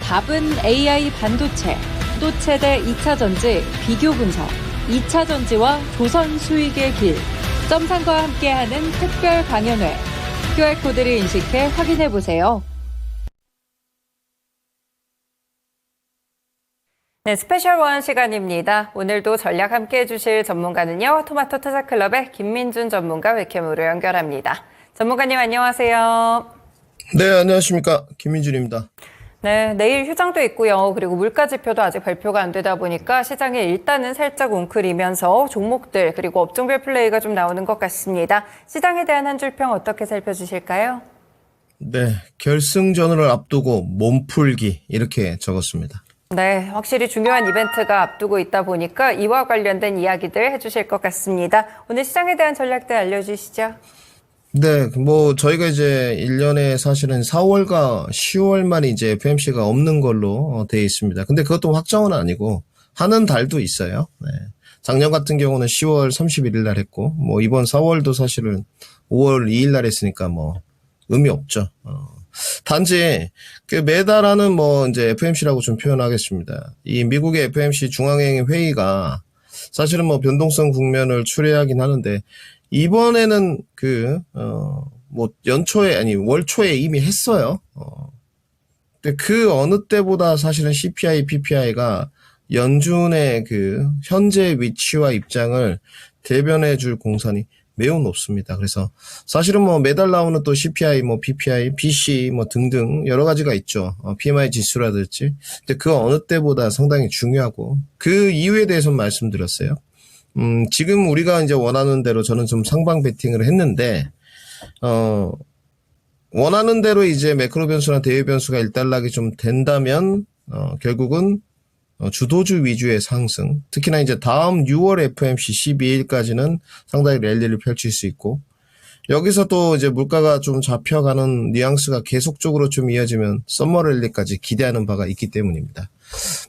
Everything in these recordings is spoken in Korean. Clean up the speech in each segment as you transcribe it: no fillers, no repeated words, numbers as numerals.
답은 AI 반도체, 또 최대 2차 전지 비교 분석, 2차 전지와 조선 수익의 길, 점상과 함께하는 특별 강연회. QR코드를 인식해 확인해보세요. 네, 스페셜 원 시간입니다. 오늘도 전략 함께 해주실 전문가는요, 토마토 투자클럽의 김민준 전문가 웹캠으로 연결합니다. 전문가님 안녕하세요. 네, 안녕하십니까. 김민준입니다. 네, 내일 휴장도 있고요. 그리고 물가 지표도 아직 발표가 안 되다 보니까 시장에 일단은 살짝 웅크리면서 종목들 그리고 업종별 플레이가 좀 나오는 것 같습니다. 시장에 대한 한 줄 평 어떻게 살펴주실까요? 네, 결승전을 앞두고 몸풀기 이렇게 적었습니다. 네, 확실히 중요한 이벤트가 앞두고 있다 보니까 이와 관련된 이야기들 해주실 것 같습니다. 오늘 시장에 대한 전략들 알려주시죠. 네, 저희가 이제 1년에 사실은 4월과 10월만 이제 FMC가 없는 걸로 되어 있습니다. 근데 그것도 확정은 아니고 하는 달도 있어요. 네. 작년 같은 경우는 10월 31일 날 했고, 이번 4월도 사실은 5월 2일 날 했으니까 의미 없죠. 단지 매달 하는 이제 FMC라고 좀 표현하겠습니다. 이 미국의 FMC 중앙행위 회의가 사실은 변동성 국면을 추례하긴 하는데 이번에는 연초에 아니 월초에 이미 했어요. 근데 그 어느 때보다 사실은 CPI, PPI가 연준의 현재 위치와 입장을 대변해 줄 공산이 매우 높습니다. 그래서 사실은 매달 나오는 또 CPI, PPI, BC 등등 여러 가지가 있죠. PMI 지수라든지. 근데 그 어느 때보다 상당히 중요하고 그 이유에 대해서 말씀드렸어요. 지금 우리가 이제 원하는 대로 저는 좀 상방 베팅을 했는데, 원하는 대로 이제 매크로 변수나 대외 변수가 일단락이 좀 된다면, 결국은 주도주 위주의 상승, 특히나 이제 다음 6월 FMC 12일까지는 상당히 랠리를 펼칠 수 있고, 여기서 또 이제 물가가 좀 잡혀가는 뉘앙스가 계속적으로 좀 이어지면 썸머 랠리까지 기대하는 바가 있기 때문입니다.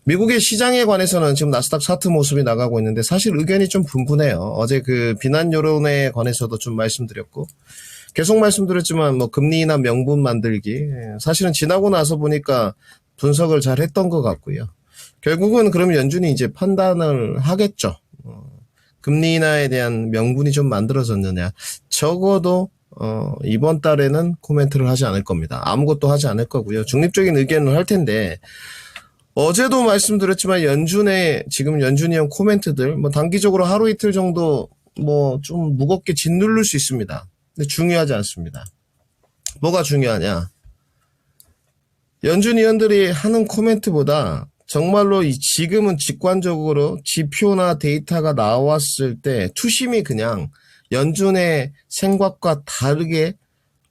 미국의 시장에 관해서는 지금 나스닥 차트 모습이 나가고 있는데 사실 의견이 좀 분분해요. 어제 비난 여론에 관해서도 좀 말씀드렸고, 계속 말씀드렸지만 금리 인하 명분 만들기, 사실은 지나고 나서 보니까 분석을 잘 했던 것 같고요. 결국은 그러면 연준이 이제 판단을 하겠죠. 금리 인하에 대한 명분이 좀 만들어졌느냐. 적어도 이번 달에는 코멘트를 하지 않을 겁니다. 아무것도 하지 않을 거고요. 중립적인 의견을 할 텐데, 어제도 말씀드렸지만 지금 연준이 형 코멘트들 단기적으로 하루 이틀 정도 좀 무겁게 짓누를 수 있습니다. 근데 중요하지 않습니다. 뭐가 중요하냐? 연준 위원들이 하는 코멘트보다 정말로 지금은 직관적으로 지표나 데이터가 나왔을 때 투심이 그냥 연준의 생각과 다르게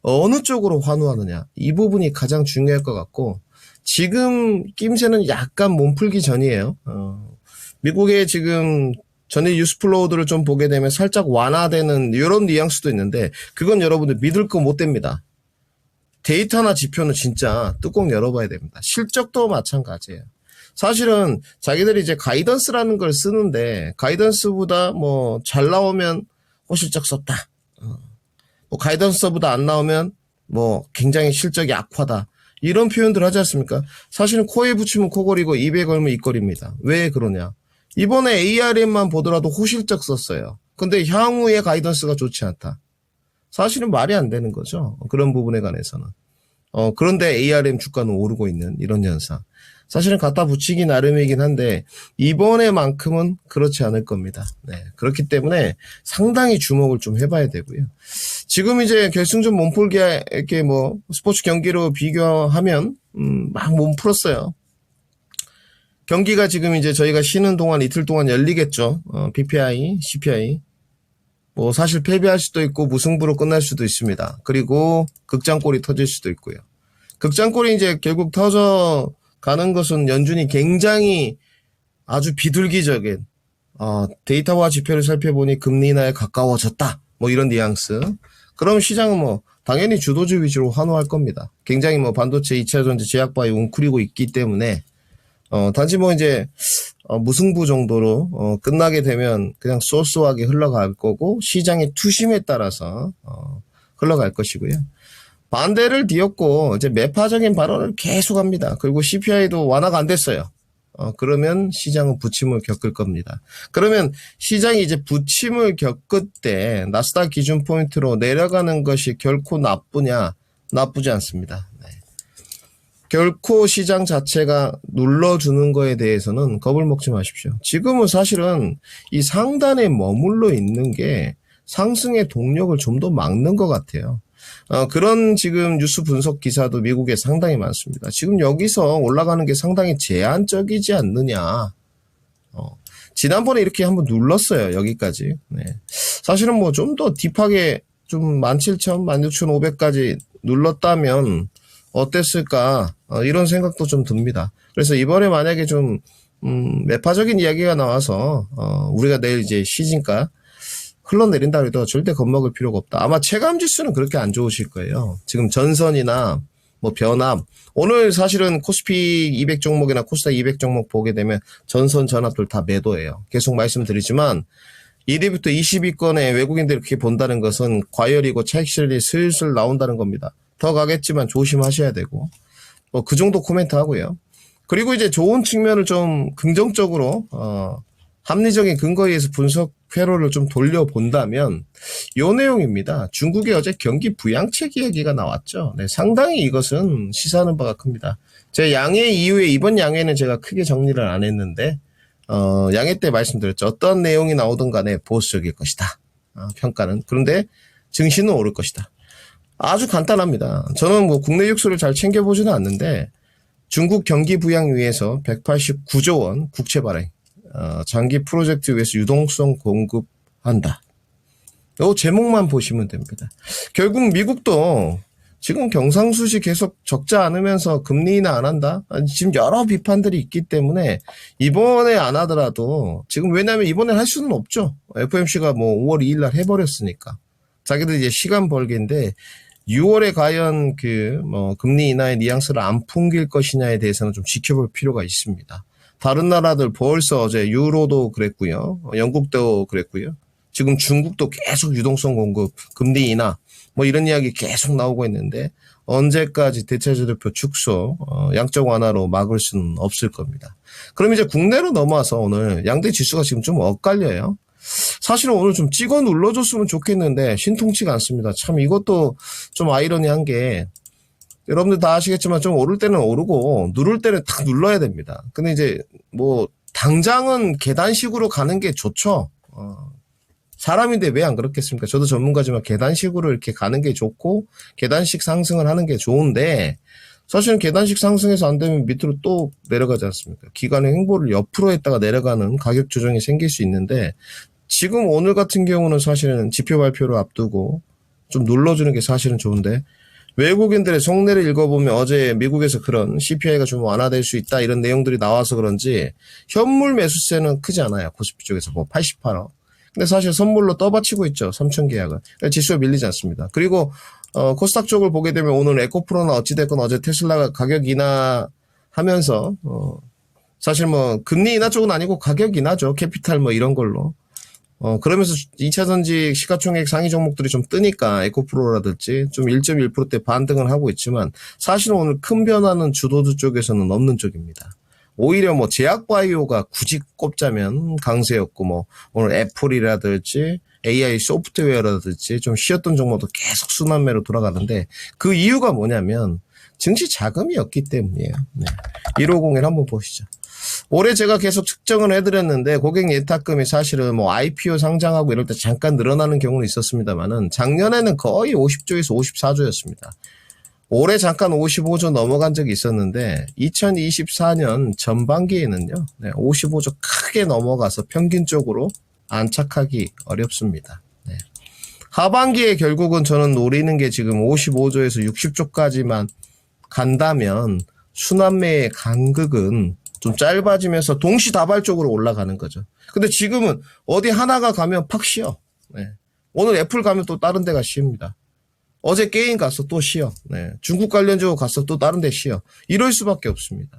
어느 쪽으로 환호하느냐, 이 부분이 가장 중요할 것 같고, 지금 낌새는 약간 몸풀기 전이에요. 미국의 지금 전일 뉴스플로우들을 좀 보게 되면 살짝 완화되는 이런 뉘앙스도 있는데, 그건 여러분들 믿을 거 못 됩니다. 데이터나 지표는 진짜 뚜껑 열어봐야 됩니다. 실적도 마찬가지예요. 사실은 자기들이 이제 가이던스라는 걸 쓰는데, 가이던스보다 잘 나오면 실적 썼다. 가이던스보다 안 나오면 굉장히 실적이 악화다. 이런 표현들 하지 않습니까? 사실은 코에 붙이면 코골이고 입에 걸면 입걸입니다. 왜 그러냐? 이번에 ARM만 보더라도 호실적 썼어요. 근데 향후의 가이던스가 좋지 않다. 사실은 말이 안 되는 거죠. 그런 부분에 관해서는. 그런데 ARM 주가는 오르고 있는 이런 현상. 사실은 갖다 붙이기 나름이긴 한데 이번에만큼은 그렇지 않을 겁니다. 네, 그렇기 때문에 상당히 주목을 좀 해봐야 되고요. 지금 이제 결승전 몸풀기 이렇게 스포츠 경기로 비교하면 막 몸풀었어요. 경기가 지금 이제 저희가 쉬는 동안 이틀 동안 열리겠죠. PPI, CPI. 사실 패배할 수도 있고 무승부로 끝날 수도 있습니다. 그리고 극장골이 터질 수도 있고요. 극장골이 이제 결국 터져 가는 것은 연준이 굉장히 아주 비둘기적인 데이터와 지표를 살펴보니 금리 인하에 가까워졌다. 이런 뉘앙스. 그럼 시장은 당연히 주도주 위주로 환호할 겁니다. 굉장히 반도체 2차 전지 제약바에 웅크리고 있기 때문에 단지 이제 무승부 정도로 끝나게 되면 그냥 쏘쏘하게 흘러갈 거고 시장의 투심에 따라서 흘러갈 것이고요. 반대를 뒤엎고 이제 매파적인 발언을 계속합니다. 그리고 CPI도 완화가 안 됐어요. 그러면 시장은 부침을 겪을 겁니다. 그러면 시장이 이제 부침을 겪을 때 나스닥 기준 포인트로 내려가는 것이 결코 나쁘냐? 나쁘지 않습니다. 네. 결코 시장 자체가 눌러주는 거에 대해서는 겁을 먹지 마십시오. 지금은 사실은 이 상단에 머물러 있는 게 상승의 동력을 좀 더 막는 것 같아요. 그런 지금 뉴스 분석 기사도 미국에 상당히 많습니다. 지금 여기서 올라가는 게 상당히 제한적이지 않느냐. 지난번에 이렇게 한번 눌렀어요. 여기까지. 네. 사실은 뭐 좀 더 딥하게 좀 17,000, 16,500까지 눌렀다면 어땠을까? 이런 생각도 좀 듭니다. 그래서 이번에 만약에 좀, 매파적인 이야기가 나와서, 우리가 내일 이제 시진가 흘러내린다 해도 절대 겁먹을 필요가 없다. 아마 체감 지수는 그렇게 안 좋으실 거예요. 지금 전선이나 뭐 변압. 오늘 사실은 코스피 200 종목이나 코스닥 200 종목 보게 되면 전선 전압들 다 매도예요. 계속 말씀드리지만 1위부터 20위권에 외국인들이 이렇게 본다는 것은 과열이고 차익 실이 슬슬 나온다는 겁니다. 더 가겠지만 조심하셔야 되고. 뭐 그 정도 코멘트 하고요. 그리고 이제 좋은 측면을 좀 긍정적으로, 합리적인 근거에 의해서 분석 회로를 좀 돌려본다면 요 내용입니다. 중국의 어제 경기 부양책 이야기가 나왔죠. 네, 상당히 이것은 시사하는 바가 큽니다. 제 양해 이후에 이번 양해는 제가 크게 정리를 안 했는데 양해 때 말씀드렸죠. 어떤 내용이 나오든 간에 보수적일 것이다. 평가는. 그런데 증시는 오를 것이다. 아주 간단합니다. 저는 뭐 국내 뉴스를 잘 챙겨보지는 않는데 중국 경기 부양 위해서 189조 원 국채 발행. 장기 프로젝트 위해서 유동성 공급한다. 요 제목만 보시면 됩니다. 결국 미국도 지금 경상수지 계속 적자 않으면서 금리 인하 안 한다? 지금 여러 비판들이 있기 때문에 이번에 안 하더라도 지금 왜냐하면 이번에 할 수는 없죠. FOMC가 뭐 5월 2일 날 해버렸으니까. 자기들 이제 시간 벌기인데 6월에 과연 금리 인하의 뉘앙스를 안 풍길 것이냐에 대해서는 좀 지켜볼 필요가 있습니다. 다른 나라들 벌써 어제 유로도 그랬고요. 영국도 그랬고요. 지금 중국도 계속 유동성 공급, 금리 인하 뭐 이런 이야기 계속 나오고 있는데 언제까지 대체제도표 축소, 양적 완화로 막을 수는 없을 겁니다. 그럼 이제 국내로 넘어와서 오늘 양대 지수가 지금 좀 엇갈려요. 사실은 오늘 좀 찍어 눌러줬으면 좋겠는데 신통치가 않습니다. 참 이것도 좀 아이러니한 게 여러분들 다 아시겠지만 좀 오를 때는 오르고 누를 때는 탁 눌러야 됩니다. 근데 이제 뭐 당장은 계단식으로 가는 게 좋죠. 사람인데 왜 안 그렇겠습니까? 저도 전문가지만 계단식으로 이렇게 가는 게 좋고 계단식 상승을 하는 게 좋은데 사실은 계단식 상승해서 안 되면 밑으로 또 내려가지 않습니까? 기관의 횡보를 옆으로 했다가 내려가는 가격 조정이 생길 수 있는데 지금 오늘 같은 경우는 사실은 지표 발표를 앞두고 좀 눌러주는 게 사실은 좋은데 외국인들의 속내를 읽어보면 어제 미국에서 그런 CPI가 좀 완화될 수 있다 이런 내용들이 나와서 그런지 현물 매수세는 크지 않아요. 코스피 쪽에서 뭐 88억. 근데 사실 선물로 떠받치고 있죠. 3천 계약을. 지수가 밀리지 않습니다. 그리고 코스닥 쪽을 보게 되면 오늘 에코프로나 어찌됐건 어제 테슬라가 가격 인하하면서 사실 뭐 금리 인하 쪽은 아니고 가격 인하죠. 캐피탈 뭐 이런 걸로. 그러면서 2차전지 시가총액 상위 종목들이 좀 뜨니까 에코프로라든지 좀 1.1%대 반등을 하고 있지만 사실은 오늘 큰 변화는 주도주 쪽에서는 없는 쪽입니다. 오히려 뭐 제약바이오가 굳이 꼽자면 강세였고 뭐 오늘 애플이라든지 AI 소프트웨어라든지 좀 쉬었던 종목도 계속 순환매로 돌아가는데 그 이유가 뭐냐면 증시 자금이었기 때문이에요. 네. 1501 한번 보시죠. 올해 제가 계속 측정을 해드렸는데 고객 예탁금이 사실은 뭐 IPO 상장하고 이럴 때 잠깐 늘어나는 경우는 있었습니다만은 작년에는 거의 50조에서 54조였습니다. 올해 잠깐 55조 넘어간 적이 있었는데 2024년 전반기에는요. 55조 크게 넘어가서 평균적으로 안착하기 어렵습니다. 네. 하반기에 결국은 저는 노리는 게 지금 55조에서 60조까지만 간다면 순환매의 간극은 좀 짧아지면서 동시다발적으로 올라가는 거죠. 근데 지금은 어디 하나가 가면 팍 쉬어. 네. 오늘 애플 가면 또 다른 데가 쉬입니다. 어제 게임 갔어 또 쉬어. 네. 중국 관련주고 갔어 또 다른 데 쉬어. 이럴 수밖에 없습니다.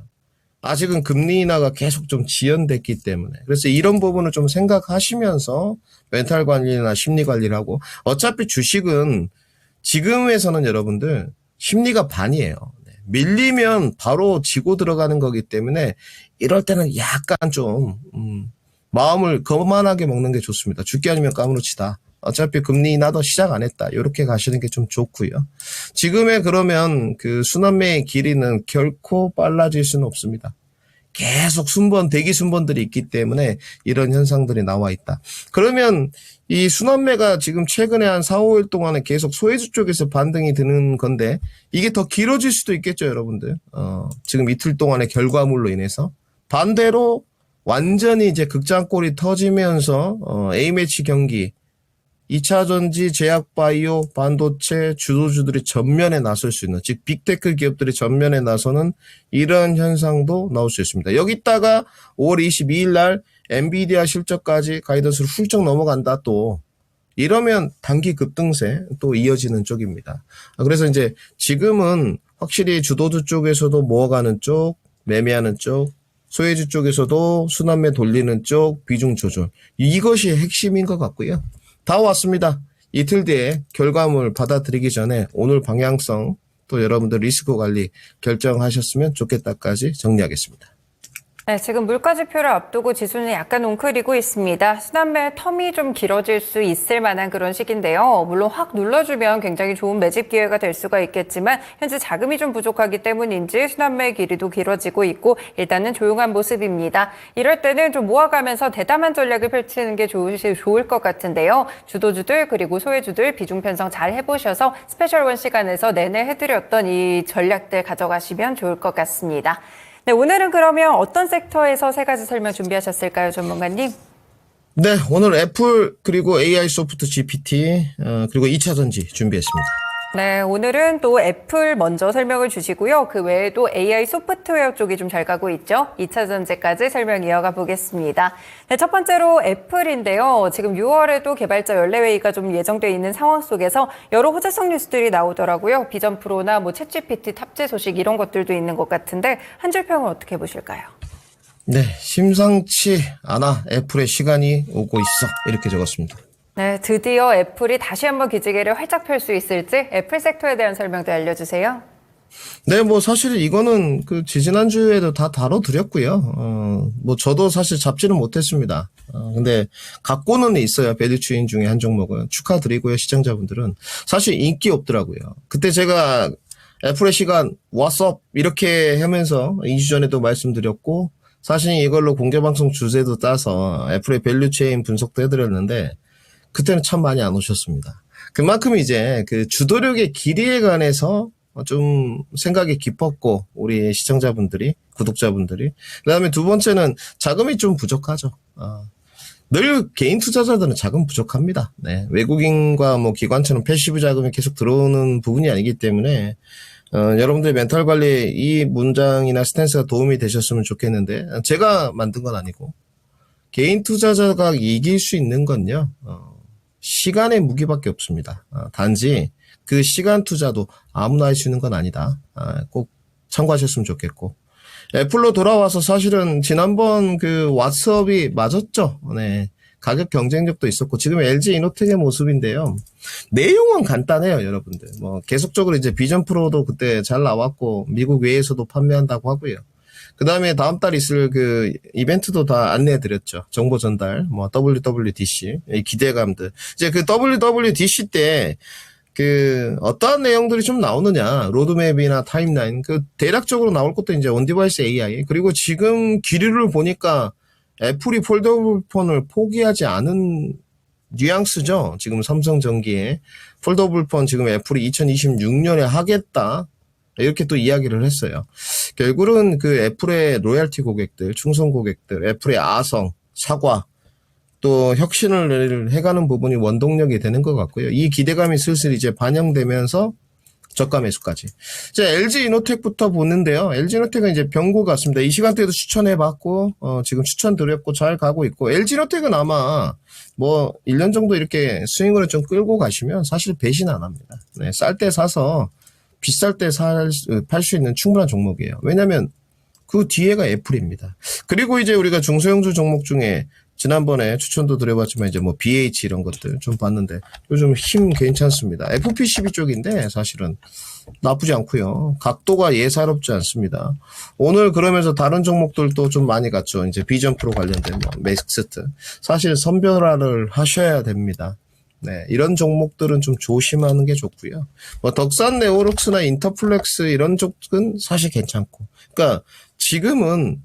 아직은 금리 인하가 계속 좀 지연됐기 때문에. 그래서 이런 부분을 좀 생각하시면서 멘탈 관리나 심리 관리를 하고 어차피 주식은 지금에서는 여러분들 심리가 반이에요. 네. 밀리면 바로 지고 들어가는 거기 때문에 이럴 때는 약간 좀 마음을 거만하게 먹는 게 좋습니다. 죽기 아니면 까무러치다. 어차피 금리 인하도 시작 안 했다. 이렇게 가시는 게 좀 좋고요. 지금의 그러면 그 순환매의 길이는 결코 빨라질 수는 없습니다. 계속 대기 순번들이 있기 때문에 이런 현상들이 나와 있다. 그러면 이 순환매가 지금 최근에 한 4, 5일 동안에 계속 소외주 쪽에서 반등이 드는 건데 이게 더 길어질 수도 있겠죠, 여러분들. 지금 이틀 동안의 결과물로 인해서. 반대로 완전히 이제 극장골이 터지면서 A매치 경기 2차전지, 제약바이오, 반도체, 주도주들이 전면에 나설 수 있는, 즉 빅테크 기업들이 전면에 나서는 이런 현상도 나올 수 있습니다. 여기다가 5월 22일 날 엔비디아 실적까지 가이던스로 훌쩍 넘어간다 또 이러면 단기 급등세 또 이어지는 쪽입니다. 그래서 이제 지금은 확실히 주도주 쪽에서도 모아가는 쪽, 매매하는 쪽, 소외주 쪽에서도 순환매 돌리는 쪽, 비중 조절. 이것이 핵심인 것 같고요. 다 왔습니다. 이틀 뒤에 결과물 받아들이기 전에 오늘 방향성 또 여러분들 리스크 관리 결정하셨으면 좋겠다까지 정리하겠습니다. 네, 지금 물가지표를 앞두고 지수는 약간 웅크리고 있습니다. 순환매 텀이 좀 길어질 수 있을 만한 그런 시기인데요. 물론 확 눌러주면 굉장히 좋은 매집 기회가 될 수가 있겠지만 현재 자금이 좀 부족하기 때문인지 순환매의 길이도 길어지고 있고 일단은 조용한 모습입니다. 이럴 때는 좀 모아가면서 대담한 전략을 펼치는 게 좋을 것 같은데요. 주도주들 그리고 소외주들 비중 편성 잘 해보셔서 스페셜1 시간에서 내내 해드렸던 이 전략들 가져가시면 좋을 것 같습니다. 네, 오늘은 그러면 어떤 섹터에서 세 가지 설명 준비하셨을까요, 전문가님? 네, 오늘 애플 그리고 AI 소프트 GPT 그리고 2차 전지 준비했습니다. 네, 오늘은 또 애플 먼저 설명을 주시고요. 그 외에도 AI 소프트웨어 쪽이 좀 잘 가고 있죠. 2차 전지까지 설명 이어가 보겠습니다. 네, 첫 번째로 애플인데요. 지금 6월에도 개발자 연례회의가 좀 예정되어 있는 상황 속에서 여러 호재성 뉴스들이 나오더라고요. 비전 프로나 뭐 챗GPT 탑재 소식 이런 것들도 있는 것 같은데 한 줄 평을 어떻게 보실까요? 네, 심상치 않아 애플의 시간이 오고 있어 이렇게 적었습니다. 네, 드디어 애플이 다시 한번 기지개를 활짝 펼 수 있을지 애플 섹터에 대한 설명도 알려주세요. 네, 뭐 사실 이거는 그 지지난주에도 다 다뤄드렸고요. 뭐 저도 사실 잡지는 못했습니다. 근데 갖고는 있어요. 배드추인 중에 한 종목은. 축하드리고요. 시청자분들은. 사실 인기 없더라고요. 그때 제가 애플의 시간 왓썹 이렇게 하면서 2주 전에도 말씀드렸고 사실 이걸로 공개방송 주제도 따서 애플의 밸류체인 분석도 해드렸는데 그때는 참 많이 안 오셨습니다. 그만큼 이제 그 주도력의 길이에 관해서 좀 생각이 깊었고 우리 시청자분들이 구독자분들이 그다음에 두 번째는 자금이 좀 부족하죠. 늘 개인 투자자들은 자금 부족합니다. 네, 외국인과 뭐 기관처럼 패시브 자금이 계속 들어오는 부분이 아니기 때문에 여러분들의 멘탈 관리에 이 문장이나 스탠스가 도움이 되셨으면 좋겠는데 제가 만든 건 아니고 개인 투자자가 이길 수 있는 건요. 시간의 무기밖에 없습니다. 단지 그 시간 투자도 아무나 할 수 있는 건 아니다. 꼭 참고하셨으면 좋겠고. 애플로 돌아와서 사실은 지난번 그 왓츠업이 맞았죠. 네. 가격 경쟁력도 있었고 지금 LG 이노텍의 모습인데요. 내용은 간단해요, 여러분들. 뭐 계속적으로 이제 비전 프로도 그때 잘 나왔고 미국 외에서도 판매한다고 하고요. 그 다음에 다음 달 있을 그 이벤트도 다 안내해드렸죠. 정보 전달, 뭐 WWDC, 이 기대감들. 이제 그 WWDC 때 그 어떠한 내용들이 좀 나오느냐, 로드맵이나 타임라인, 그 대략적으로 나올 것도 이제 온디바이스 AI. 그리고 지금 기류를 보니까 애플이 폴더블 폰을 포기하지 않은 뉘앙스죠. 지금 삼성전기에 폴더블 폰 지금 애플이 2026년에 하겠다. 이렇게 또 이야기를 했어요. 결국은 그 애플의 로얄티 고객들, 충성 고객들, 애플의 아성, 사과, 또 혁신을 해가는 부분이 원동력이 되는 것 같고요. 이 기대감이 슬슬 이제 반영되면서 저가 매수까지. 이제 LG 이노텍부터 보는데요. LG 이노텍은 이제 병고 같습니다. 이 시간대에도 추천해봤고, 지금 추천드렸고 잘 가고 있고, LG 이노텍은 아마 뭐 1년 정도 이렇게 스윙으로 좀 끌고 가시면 사실 배신 안 합니다. 네, 쌀 때 사서 비쌀 때 팔 수 있는 충분한 종목이에요. 왜냐면 그 뒤에가 애플입니다. 그리고 이제 우리가 중소형주 종목 중에 지난번에 추천도 드려봤지만 이제 뭐 BH 이런 것들 좀 봤는데 요즘 힘 괜찮습니다. FP12 쪽인데 사실은 나쁘지 않고요. 각도가 예사롭지 않습니다. 오늘 그러면서 다른 종목들도 좀 많이 갔죠. 이제 비전 프로 관련된 뭐 맥스트. 사실 선별화를 하셔야 됩니다. 네, 이런 종목들은 좀 조심하는 게 좋고요. 뭐 덕산 네오룩스나 인터플렉스 이런 쪽은 사실 괜찮고. 그러니까 지금은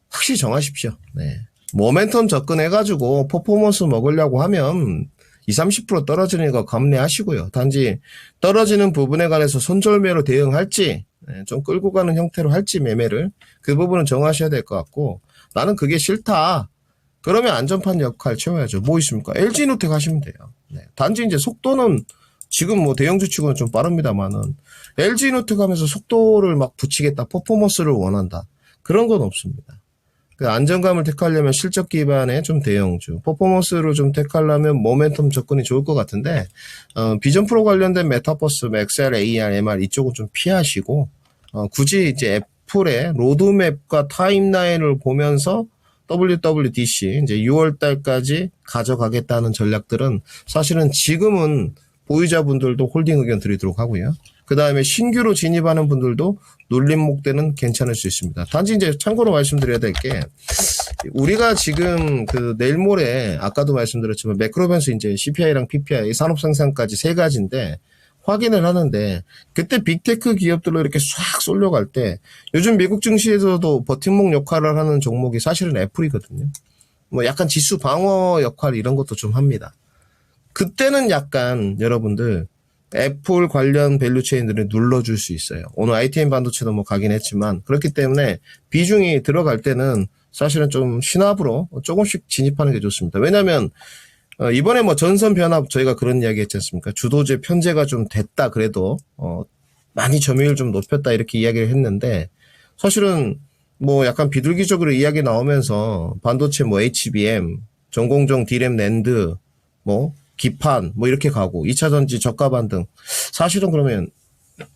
확실히 정하십시오. 네. 모멘텀 접근해가지고 퍼포먼스 먹으려고 하면 20-30% 떨어지는 거 감내하시고요. 단지 떨어지는 부분에 관해서 손절매로 대응할지, 좀 끌고 가는 형태로 할지 매매를 그 부분은 정하셔야 될 것 같고, 나는 그게 싫다. 그러면 안전판 역할 채워야죠. 뭐 있습니까? LG노텍 하시면 돼요. 네. 단지 이제 속도는 지금 뭐 대형주 치고는 좀 빠릅니다만은 LG노텍 하면서 속도를 막 붙이겠다, 퍼포먼스를 원한다. 그런 건 없습니다. 그 안정감을 택하려면 실적 기반의 좀 대형주, 퍼포먼스를 좀 택하려면 모멘텀 접근이 좋을 것 같은데, 비전 프로 관련된 메타버스, XR, AR, MR 이쪽은 좀 피하시고, 굳이 이제 애플의 로드맵과 타임라인을 보면서 WWDC 이제 6월 달까지 가져가겠다는 전략들은 사실은 지금은 보유자분들도 홀딩 의견 드리도록 하고요. 그 다음에 신규로 진입하는 분들도 눌림목대는 괜찮을 수 있습니다. 단지 이제 참고로 말씀드려야 될 게, 우리가 지금 그 내일 모레 아까도 말씀드렸지만 매크로 변수 이제 CPI랑 PPI 산업 생산까지 세 가지인데 확인을 하는데, 그때 빅테크 기업들로 이렇게 싹 쏠려갈 때 요즘 미국 증시에서도 버팀목 역할을 하는 종목이 사실은 애플이거든요. 뭐 약간 지수 방어 역할 이런 것도 좀 합니다. 그때는 약간 여러분들 애플 관련 밸류체인들을 눌러줄 수 있어요. 오늘 ITM 반도체도 뭐 가긴 했지만, 그렇기 때문에 비중이 들어갈 때는 사실은 좀 신압으로 조금씩 진입하는 게 좋습니다. 왜냐하면 이번에 뭐 전선 변압 저희가 그런 이야기 했지 않습니까? 주도주 편제가 좀 됐다 그래도 많이 점유율 좀 높였다 이렇게 이야기를 했는데, 사실은 뭐 약간 비둘기적으로 이야기 나오면서 반도체 뭐 HBM, 전공정 D램 낸드, 뭐 기판 뭐 이렇게 가고 2차 전지 저가 반등, 사실은 그러면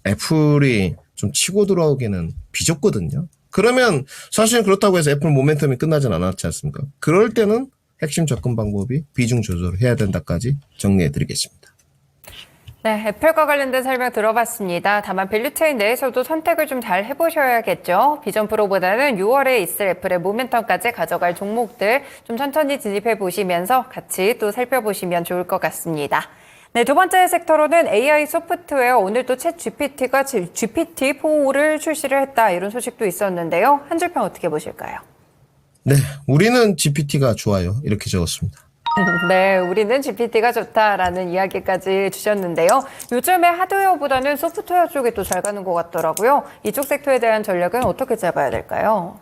애플이 좀 치고 들어오기는 비좁거든요. 그러면 사실은 그렇다고 해서 애플 모멘텀이 끝나진 않았지 않습니까? 그럴 때는 핵심 접근 방법이 비중 조절을 해야 된다까지 정리해드리겠습니다. 네, 애플과 관련된 설명 들어봤습니다. 다만 밸류체인 내에서도 선택을 좀 잘 해보셔야겠죠. 비전 프로보다는 6월에 있을 애플의 모멘텀까지 가져갈 종목들 좀 천천히 진입해 보시면서 같이 또 살펴보시면 좋을 것 같습니다. 네, 두 번째 섹터로는 AI 소프트웨어, 오늘 또 챗 GPT가 GPT-4를 출시를 했다, 이런 소식도 있었는데요. 한 줄 평 어떻게 보실까요? 네, 우리는 GPT가 좋아요. 이렇게 적었습니다. 네, 우리는 GPT가 좋다라는 이야기까지 주셨는데요. 요즘에 하드웨어보다는 소프트웨어 쪽이 또 잘 가는 것 같더라고요. 이쪽 섹터에 대한 전략은 어떻게 잡아야 될까요?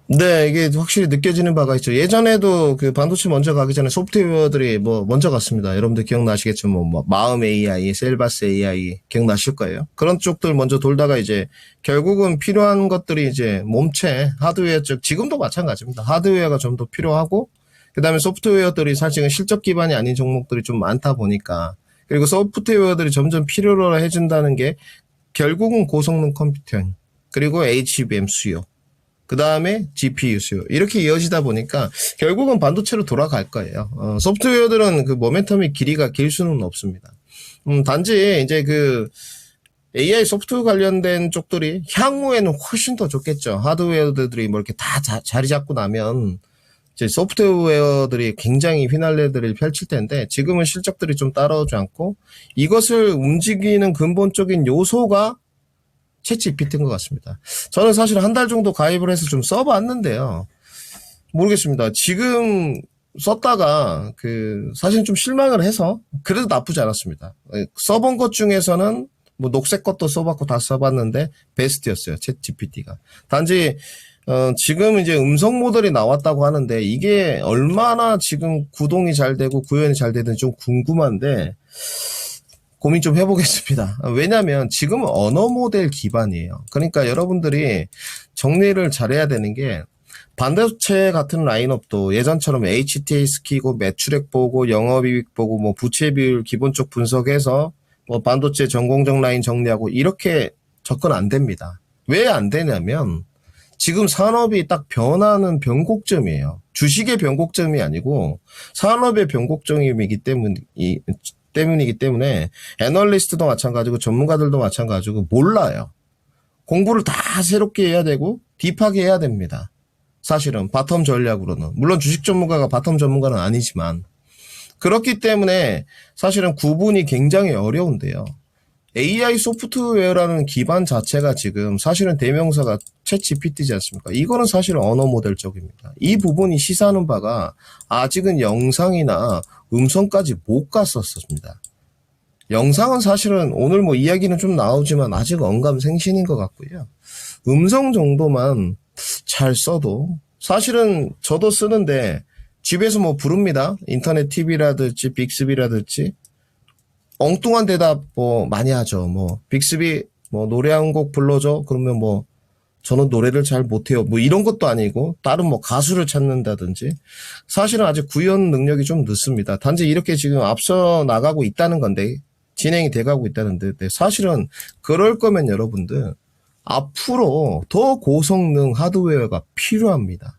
네, 이게 확실히 느껴지는 바가 있죠. 예전에도 그 반도체 먼저 가기 전에 소프트웨어들이 뭐 먼저 갔습니다. 여러분들 기억나시겠지만 뭐 마음 AI, 셀바스 AI 기억나실 거예요. 그런 쪽들 먼저 돌다가 이제 결국은 필요한 것들이 이제 몸체, 하드웨어 쪽, 지금도 마찬가지입니다. 하드웨어가 좀 더 필요하고, 그 다음에 소프트웨어들이 사실은 실적 기반이 아닌 종목들이 좀 많다 보니까, 그리고 소프트웨어들이 점점 필요로 해준다는 게 결국은 고성능 컴퓨팅, 그리고 HBM 수요, 그 다음에 GPU 수요, 이렇게 이어지다 보니까 결국은 반도체로 돌아갈 거예요. 소프트웨어들은 그 모멘텀이 길이가 길 수는 없습니다. 단지 이제 그 AI 소프트 관련된 쪽들이 향후에는 훨씬 더 좋겠죠. 하드웨어들이 뭐 이렇게 다 자리 잡고 나면 이제 소프트웨어들이 굉장히 휘날레들을 펼칠 텐데, 지금은 실적들이 좀 따라오지 않고 이것을 움직이는 근본적인 요소가 챗 GPT인 것 같습니다. 저는 사실 한 달 정도 가입을 해서 좀 써봤는데요. 모르겠습니다. 지금 썼다가 사실 좀 실망을 해서 그래도 나쁘지 않았습니다. 써본 것 중에서는 뭐 녹색 것도 써봤고 다 써봤는데 베스트였어요. 챗 GPT가. 단지 지금 이제 음성 모델이 나왔다고 하는데 이게 얼마나 지금 구동이 잘 되고 구현이 잘 되는지 좀 궁금한데 고민 좀 해보겠습니다. 왜냐하면 지금은 언어 모델 기반이에요. 그러니까 여러분들이 정리를 잘해야 되는 게, 반도체 같은 라인업도 예전처럼 HTA 스키고 매출액 보고 영업이익 보고 뭐 부채 비율 기본적 분석해서 뭐 반도체 전공정 라인 정리하고 이렇게 접근 안 됩니다. 왜 안 되냐면 지금 산업이 딱 변하는 변곡점이에요. 주식의 변곡점이 아니고 산업의 변곡점이기 때문이기 때문에 애널리스트도 마찬가지고 전문가들도 마찬가지고 몰라요. 공부를 다 새롭게 해야 되고 딥하게 해야 됩니다. 사실은 바텀 전략으로는. 물론 주식 전문가가 바텀 전문가는 아니지만 그렇기 때문에 사실은 구분이 굉장히 어려운데요. AI 소프트웨어라는 기반 자체가 지금 사실은 대명사가 챗GPT지 않습니까? 이거는 사실은 언어 모델 쪽입니다. 이 부분이 시사하는 바가 아직은 영상이나 음성까지 못 갔었습니다. 영상은 사실은 오늘 뭐 이야기는 좀 나오지만 아직 언감생신인 것 같고요. 음성 정도만 잘 써도 사실은 저도 쓰는데 집에서 뭐 부릅니다. 인터넷 TV라든지 빅스비라든지 엉뚱한 대답 뭐 많이 하죠. 뭐 빅스비 뭐 노래 한 곡 불러줘. 그러면 뭐 저는 노래를 잘 못해요. 뭐 이런 것도 아니고 다른 뭐 가수를 찾는다든지 사실은 아직 구현 능력이 좀 늦습니다. 단지 이렇게 지금 앞서 나가고 있다는 건데 진행이 돼가고 있다는데 사실은 그럴 거면 여러분들 앞으로 더 고성능 하드웨어가 필요합니다.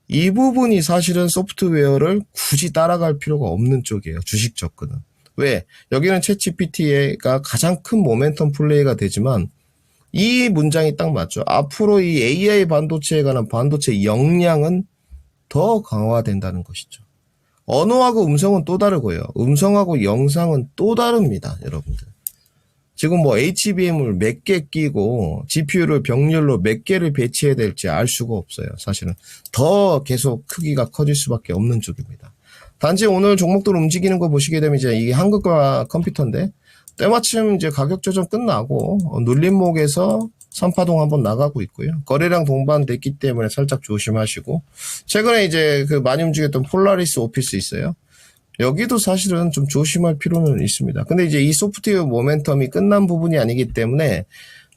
이 부분이 사실은 소프트웨어를 굳이 따라갈 필요가 없는 쪽이에요. 주식 접근은. 왜? 여기는 챗GPT가 가장 큰 모멘텀 플레이가 되지만 이 문장이 딱 맞죠. 앞으로 이 AI 반도체에 관한 반도체 역량은 더 강화된다는 것이죠. 언어하고 음성은 또 다르고요. 음성하고 영상은 또 다릅니다. 여러분들. 지금 뭐 HBM을 몇 개 끼고 GPU를 병렬로 몇 개를 배치해야 될지 알 수가 없어요. 사실은 더 계속 크기가 커질 수밖에 없는 쪽입니다. 단지 오늘 종목들 움직이는 거 보시게 되면 이제 이게 한국과 컴퓨터인데 때마침 이제 가격 조정 끝나고 눌림목에서 3파동 한번 나가고 있고요. 거래량 동반됐기 때문에 살짝 조심하시고 최근에 이제 그 많이 움직였던 폴라리스 오피스 있어요. 여기도 사실은 좀 조심할 필요는 있습니다. 근데 이제 이 소프트웨어 모멘텀이 끝난 부분이 아니기 때문에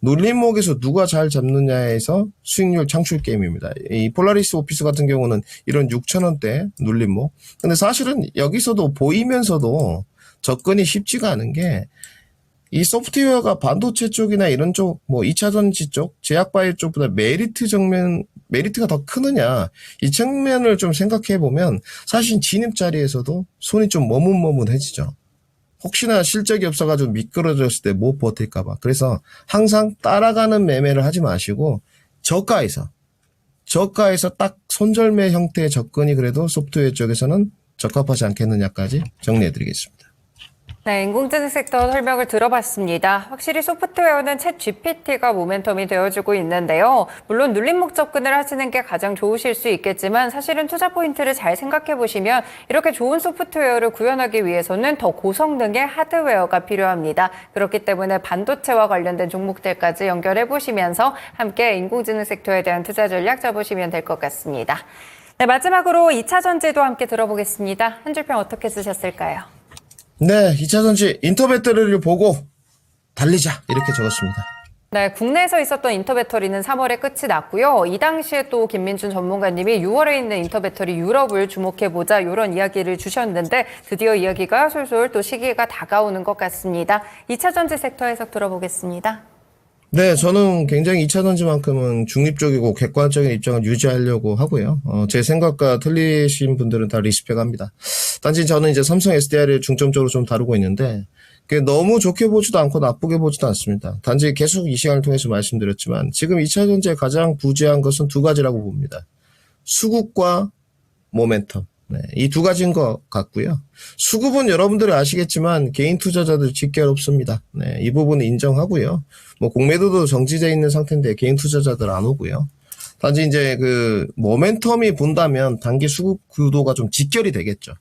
눌림목에서 누가 잘 잡느냐에서 수익률 창출 게임입니다. 이 폴라리스 오피스 같은 경우는 이런 6,000원대 눌림목. 근데 사실은 여기서도 보이면서도 접근이 쉽지가 않은 게 이 소프트웨어가 반도체 쪽이나 이런 쪽, 뭐 2차전지 쪽, 제약바이오 쪽보다 메리트가 더 크느냐. 이 측면을 좀 생각해 보면 사실 진입 자리에서도 손이 좀 머뭇머뭇해지죠. 혹시나 실적이 없어가지고 미끄러졌을 때 못 버틸까봐. 그래서 항상 따라가는 매매를 하지 마시고 저가에서 딱 손절매 형태의 접근이 그래도 소프트웨어 쪽에서는 적합하지 않겠느냐까지 정리해드리겠습니다. 네, 인공지능 섹터 설명을 들어봤습니다. 확실히 소프트웨어는 챗 GPT가 모멘텀이 되어주고 있는데요. 물론 눌림목 접근을 하시는 게 가장 좋으실 수 있겠지만 사실은 투자 포인트를 잘 생각해 보시면 이렇게 좋은 소프트웨어를 구현하기 위해서는 더 고성능의 하드웨어가 필요합니다. 그렇기 때문에 반도체와 관련된 종목들까지 연결해 보시면서 함께 인공지능 섹터에 대한 투자 전략 잡으시면 될 것 같습니다. 네, 마지막으로 2차 전지도 함께 들어보겠습니다. 한 줄평 어떻게 쓰셨을까요? 네, 2차전지 인터배터리를 보고 달리자 이렇게 적었습니다. 네, 국내에서 있었던 인터배터리는 3월에 끝이 났고요. 이 당시에 또 김민준 전문가님이 6월에 있는 인터배터리 유럽을 주목해보자 이런 이야기를 주셨는데 드디어 이야기가 솔솔 또 시기가 다가오는 것 같습니다. 2차 전지 섹터 해석 들어보겠습니다. 네, 저는 굉장히 2차전지만큼은 중립적이고 객관적인 입장을 유지하려고 하고요. 제 생각과 틀리신 분들은 다 리스펙합니다. 단지 저는 이제 삼성 SDI를 중점적으로 좀 다루고 있는데 너무 좋게 보지도 않고 나쁘게 보지도 않습니다. 단지 계속 이 시간을 통해서 말씀드렸지만 지금 2차전지에 가장 부재한 것은 두 가지라고 봅니다. 수급과 모멘텀. 네, 이 두 가지인 것 같고요. 수급은 여러분들이 아시겠지만 개인 투자자들 직결 없습니다. 네, 이 부분은 인정하고요. 뭐 공매도도 정지되어 있는 상태인데 개인 투자자들 안 오고요. 단지 이제 그 모멘텀이 본다면 단기 수급 구도가 좀 직결이 되겠죠.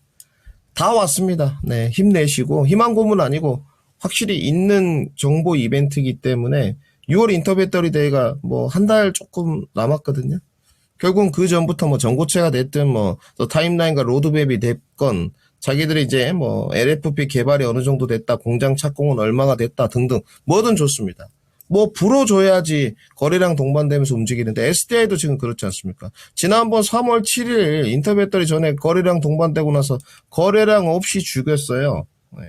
다 왔습니다. 네, 힘내시고 희망 고문 아니고 확실히 있는 정보 이벤트이기 때문에 6월 인터배터리 데이가 뭐 한 달 조금 남았거든요. 결국은 그 전부터 뭐 전고체가 됐든 뭐 또 타임라인과 로드맵이 됐건 자기들이 이제 뭐 LFP 개발이 어느 정도 됐다, 공장 착공은 얼마가 됐다 등등 뭐든 좋습니다. 뭐 불어줘야지 거래량 동반되면서 움직이는데 SDI도 지금 그렇지 않습니까? 지난번 3월 7일 인터배터리 전에 거래량 동반되고 나서 거래량 없이 죽였어요. 네.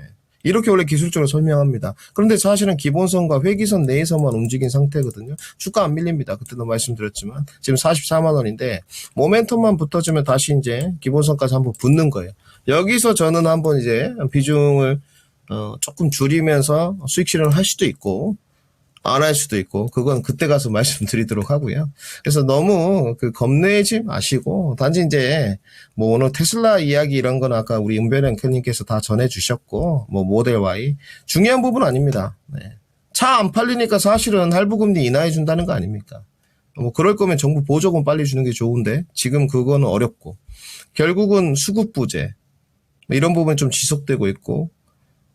이렇게 원래 기술적으로 설명합니다. 그런데 사실은 기본선과 회기선 내에서만 움직인 상태거든요. 주가 안 밀립니다. 그때도 말씀드렸지만 지금 44만 원인데 모멘텀만 붙어주면 다시 이제 기본선까지 한번 붙는 거예요. 여기서 저는 한번 이제 비중을 조금 줄이면서 수익 실현을 할 수도 있고 안 할 수도 있고 그건 그때 가서 말씀드리도록 하고요. 그래서 너무 겁내지 마시고 단지 이제 뭐 오늘 테슬라 이야기 이런 건 아까 우리 은별 앵커님께서 다 전해주셨고 뭐 모델 Y 중요한 부분 아닙니다. 네. 차 안 팔리니까 사실은 할부금리 인하해 준다는 거 아닙니까? 뭐 그럴 거면 정부 보조금 빨리 주는 게 좋은데 지금 그거는 어렵고 결국은 수급 부재 이런 부분이 좀 지속되고 있고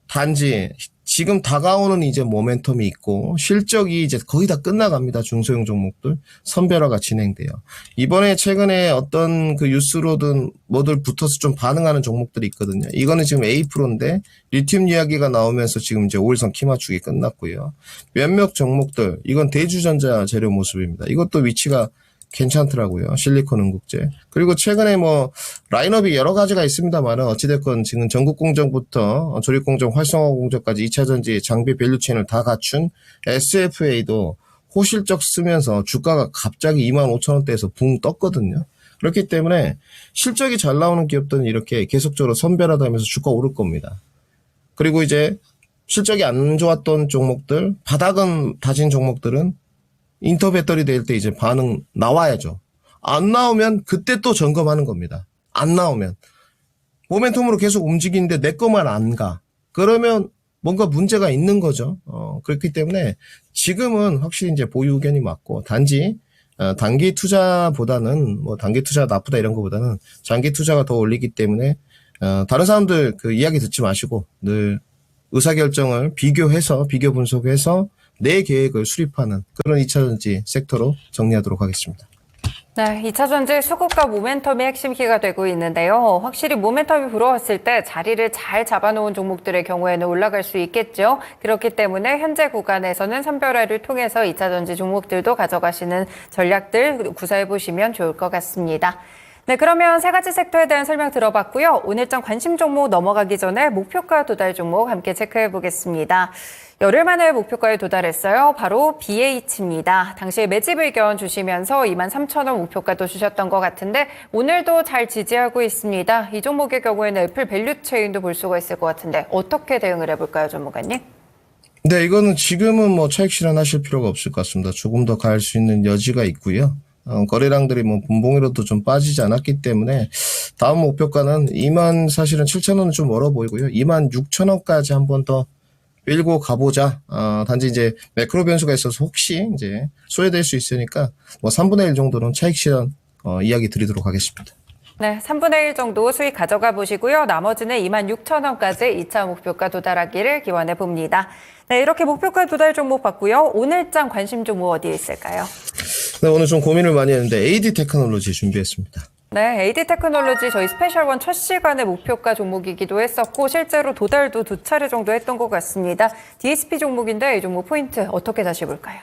단지 지금 다가오는 이제 모멘텀이 있고 실적이 이제 거의 다 끝나갑니다. 중소형 종목들 선별화가 진행돼요. 이번에 최근에 어떤 그 뉴스로든 뭐들 붙어서 좀 반응하는 종목들이 있거든요. 이거는 지금 A%인데 리튬 이야기가 나오면서 지금 이제 5일선 키 맞추기 끝났고요. 몇몇 종목들 이건 대주전자 재료 모습입니다. 이것도 위치가 괜찮더라고요. 실리콘 응국제. 그리고 최근에 뭐 라인업이 여러 가지가 있습니다만 어찌됐건 지금 전국공정부터 조립공정 활성화 공정까지 2차전지 장비 밸류체인을 다 갖춘 SFA도 호실적 쓰면서 주가가 갑자기 25,000원대에서 붕 떴거든요. 그렇기 때문에 실적이 잘 나오는 기업들은 이렇게 계속적으로 선별하다면서 주가 오를 겁니다. 그리고 이제 실적이 안 좋았던 종목들, 바닥은 다진 종목들은 인터 배터리 될 때 이제 반응 나와야죠. 안 나오면 그때 또 점검하는 겁니다. 안 나오면. 모멘텀으로 계속 움직이는데 내 거만 안 가. 그러면 뭔가 문제가 있는 거죠. 그렇기 때문에 지금은 확실히 이제 보유 의견이 맞고 단지 단기 투자보다는 뭐 단기 투자가 나쁘다 이런 거보다는 장기 투자가 더 올리기 때문에 다른 사람들 그 이야기 듣지 마시고 늘 의사결정을 비교 분석해서 내 계획을 수립하는 그런 2차전지 섹터로 정리하도록 하겠습니다. 네, 2차전지 수급과 모멘텀이 핵심 키가 되고 있는데요. 확실히 모멘텀이 불어왔을 때 자리를 잘 잡아놓은 종목들의 경우에는 올라갈 수 있겠죠. 그렇기 때문에 현재 구간에서는 선별화를 통해서 2차전지 종목들도 가져가시는 전략들 구사해보시면 좋을 것 같습니다. 네, 그러면 세 가지 섹터에 대한 설명 들어봤고요. 오늘장 관심 종목 넘어가기 전에 목표가 도달 종목 함께 체크해 보겠습니다. 열흘 만에 목표가에 도달했어요. 바로 BH입니다. 당시에 매집 의견 주시면서 23,000원 목표가도 주셨던 것 같은데 오늘도 잘 지지하고 있습니다. 이 종목의 경우에는 애플 밸류 체인도 볼 수가 있을 것 같은데 어떻게 대응을 해볼까요, 전문가님? 네, 이거는 지금은 뭐 차익 실현하실 필요가 없을 것 같습니다. 조금 더 갈 수 있는 여지가 있고요. 거래량들이 뭐 분봉으로도 좀 빠지지 않았기 때문에 다음 목표가는 사실은 7,000원은 좀 멀어 보이고요. 26,000원까지 한 번 더 밀고 가보자. 단지 이제 매크로 변수가 있어서 혹시 이제 소외될 수 있으니까 뭐 3분의 1 정도는 차익 실현 이야기 드리도록 하겠습니다. 네, 3분의 1 정도 수익 가져가 보시고요. 나머지는 26,000원까지 2차 목표가 도달하기를 기원해 봅니다. 네, 이렇게 목표가 도달 종목 봤고요. 오늘장 관심 종목 어디에 있을까요? 네, 오늘 좀 고민을 많이 했는데 AD 테크놀로지 준비했습니다. 네, AD 테크놀로지 저희 스페셜1 첫 시간에 목표가 종목이기도 했었고 실제로 도달도 2차례 정도 했던 것 같습니다. DSP 종목인데 이 종목 포인트 어떻게 다시 볼까요?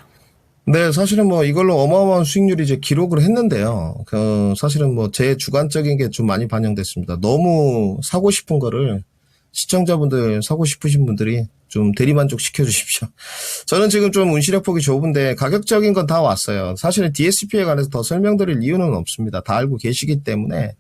네, 사실은 뭐 이걸로 어마어마한 수익률이 이제 기록을 했는데요. 사실은 뭐 제 주관적인 게 좀 많이 반영됐습니다. 너무 사고 싶은 거를 시청자분들 사고 싶으신 분들이 좀 대리만족 시켜주십시오. 저는 지금 좀 운시력폭이 좁은데 가격적인 건 다 왔어요. 사실은 DSP에 관해서 더 설명드릴 이유는 없습니다. 다 알고 계시기 때문에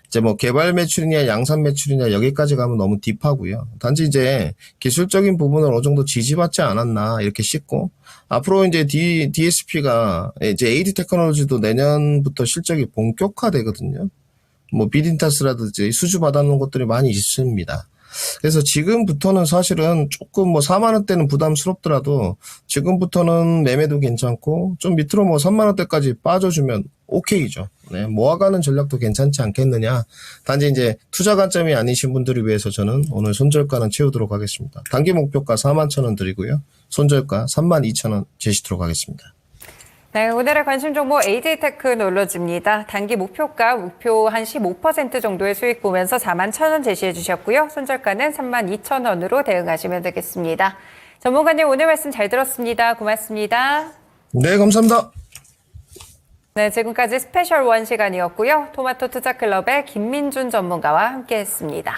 이제 뭐 개발 매출이냐 양산 매출이냐 여기까지 가면 너무 딥하고요. 단지 이제 기술적인 부분을 어느 정도 지지받지 않았나 이렇게 싶고 앞으로 이제 DSP가 이제 AD 테크놀로지도 내년부터 실적이 본격화되거든요. 뭐 비딘타스라든지 수주 받아놓은 것들이 많이 있습니다. 그래서 지금부터는 사실은 조금 뭐 4만 원대는 부담스럽더라도 지금부터는 매매도 괜찮고 좀 밑으로 뭐 3만 원대까지 빠져주면 오케이죠. 네, 모아가는 전략도 괜찮지 않겠느냐. 단지 이제 투자 관점이 아니신 분들을 위해서 저는 오늘 손절가는 채우도록 하겠습니다. 단기 목표가 41,000원 드리고요. 손절가 32,000원 제시도록 하겠습니다. 네, 오늘의 관심 종목 AD 테크놀로지입니다. 단기 목표가 목표 한 15% 정도의 수익 보면서 41,000원 제시해 주셨고요. 손절가는 32,000원으로 대응하시면 되겠습니다. 전문가님 오늘 말씀 잘 들었습니다. 고맙습니다. 네, 감사합니다. 네, 지금까지 스페셜1 시간이었고요. 토마토 투자클럽의 김민준 전문가와 함께했습니다.